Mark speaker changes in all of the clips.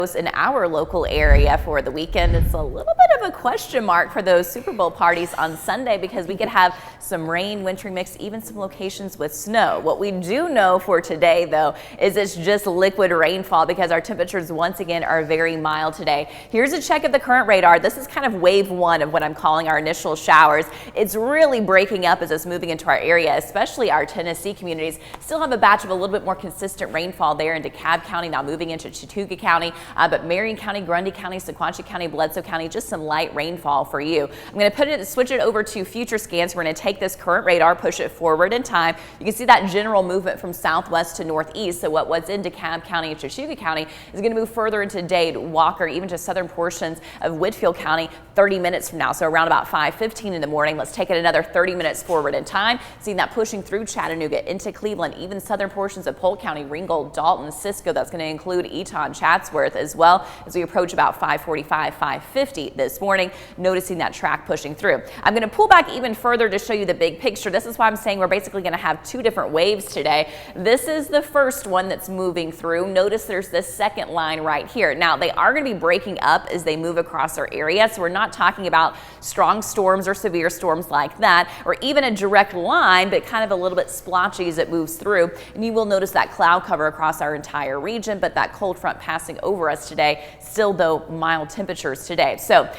Speaker 1: In our local area for the weekend, it's a little bit of a question mark for those Super Bowl parties on Sunday because we could have some rain, wintry mix, even some locations with snow. What we do know for today, though, is it's just liquid rainfall because our temperatures once again are very mild today. Here's a check of the current radar. This is kind of wave one of what I'm calling our initial showers. It's really breaking up as it's moving into our area, especially our Tennessee communities. Still have a batch of a little bit more consistent rainfall there in DeKalb County, now moving into Chattooga County. But Marion County, Grundy County, Sequatchie County, Bledsoe County, just some light rainfall for you. I'm going to switch it over to future scans. We're going to take this current radar, push it forward in time. You can see that general movement from southwest to northeast. So what was in DeKalb County and Chattooga County is going to move further into Dade, Walker, even to southern portions of Whitfield County 30 minutes from now. So around about 5:15 in the morning. Let's take it another 30 minutes forward in time. Seeing that pushing through Chattanooga into Cleveland, even southern portions of Polk County, Ringgold, Dalton, Cisco. That's going to include Eaton, Chatsworth as well as we approach about 5:45, 5:50 this morning, noticing that track pushing through. I'm going to pull back even further to show you the big picture. This is why I'm saying we're basically going to have two different waves today. This is the first one that's moving through. Notice there's this second line right here. Now, they are going to be breaking up as they move across our area, so we're not talking about strong storms or severe storms like that, or even a direct line, but kind of a little bit splotchy as it moves through. And you will notice that cloud cover across our entire region, but that cold front passing over us today. Still, though, mild temperatures today. So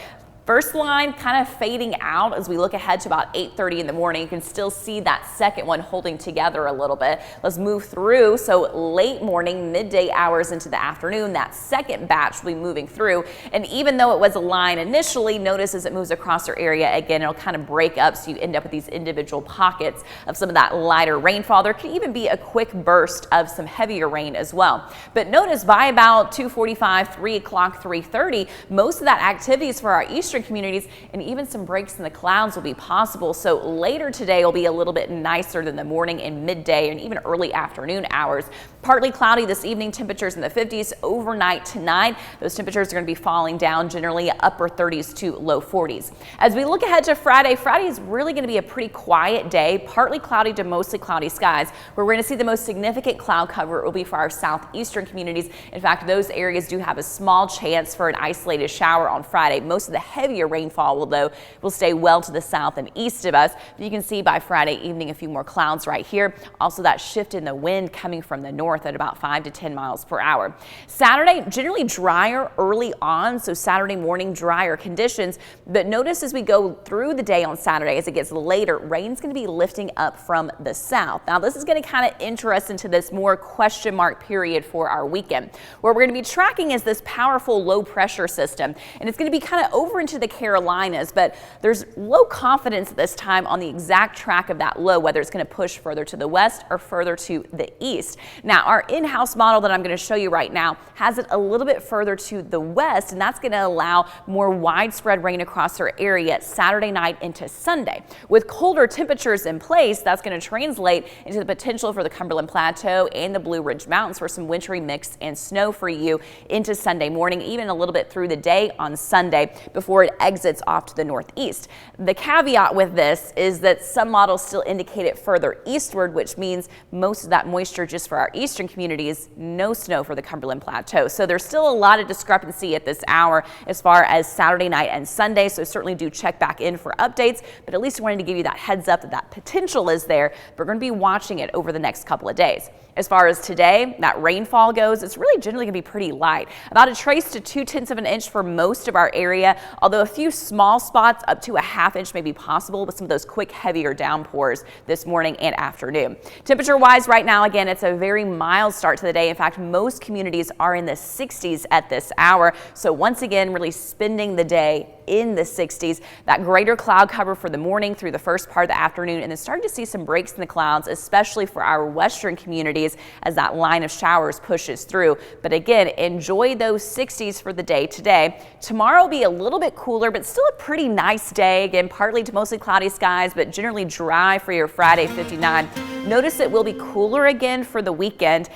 Speaker 1: first line kind of fading out as we look ahead to about 8:30 in the morning. You can still see that second one holding together a little bit. Let's move through. So late morning, midday hours into the afternoon, that second batch will be moving through. And even though it was a line initially, notice as it moves across our area, again, it'll kind of break up. So you end up with these individual pockets of some of that lighter rainfall. There could even be a quick burst of some heavier rain as well. But notice by about 2:45, 3 o'clock, 3:30, most of that activity is for our eastern communities, and even some breaks in the clouds will be possible. So later today will be a little bit nicer than the morning and midday and even early afternoon hours. Partly cloudy this evening, temperatures in the 50s. Overnight tonight, those temperatures are going to be falling down, generally upper 30s to low 40s. As we look ahead to Friday, Friday is really going to be a pretty quiet day, partly cloudy to mostly cloudy skies, where we're going to see the most significant cloud cover will be for our southeastern communities. In fact, those areas do have a small chance for an isolated shower on Friday. Most of the heavier rainfall will stay well to the south and east of us. But you can see by Friday evening a few more clouds right here. Also that shift in the wind coming from the north at about 5 to 10 miles per hour. Saturday, generally drier early on, so Saturday morning drier conditions. But notice as we go through the day on Saturday, as it gets later, rain's going to be lifting up from the south. Now this is going to kind of enter us into this more question mark period for our weekend. Where we're going to be tracking is this powerful low pressure system, and it's going to be kind of over into the Carolinas, but there's low confidence at this time on the exact track of that low, whether it's going to push further to the west or further to the east. Now, our in-house model that I'm going to show you right now has it a little bit further to the west, and that's going to allow more widespread rain across our area Saturday night into Sunday. With colder temperatures in place, that's going to translate into the potential for the Cumberland Plateau and the Blue Ridge Mountains for some wintry mix and snow for you into Sunday morning, even a little bit through the day on Sunday before it exits off to the northeast. The caveat with this is that some models still indicate it further eastward, which means most of that moisture just for our eastern communities, no snow for the Cumberland Plateau. So there's still a lot of discrepancy at this hour as far as Saturday night and Sunday. So certainly do check back in for updates, but at least I wanted to give you that heads up that that potential is there. We're going to be watching it over the next couple of days. As far as today, that rainfall goes, it's really generally going to be pretty light. About a trace to 2/10 of an inch for most of our area, although a few small spots up to a ½ inch may be possible with some of those quick, heavier downpours this morning and afternoon. Temperature-wise right now, again, it's a very mild start to the day. In fact, most communities are in the 60s at this hour. So once again, really spending the day in the 60s. That greater cloud cover for the morning through the first part of the afternoon, and then starting to see some breaks in the clouds, especially for our western communities as that line of showers pushes through. But again, enjoy those 60s for the day today. Tomorrow will be a little bit cooler, but still a pretty nice day. Again, partly to mostly cloudy skies, but generally dry for your Friday 59. Notice it will be cooler again for the weekend.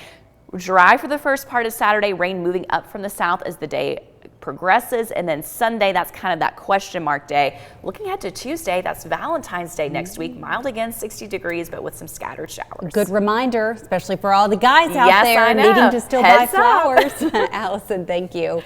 Speaker 1: Dry for the first part of Saturday, rain moving up from the south as the day progresses, and then Sunday, that's kind of that question mark day. Looking ahead to Tuesday, that's Valentine's Day next week. Mild again, 60 degrees, but with some scattered showers.
Speaker 2: Good reminder, especially for all the guys out there
Speaker 1: I know.
Speaker 2: needing to still buy flowers. Allison, thank you.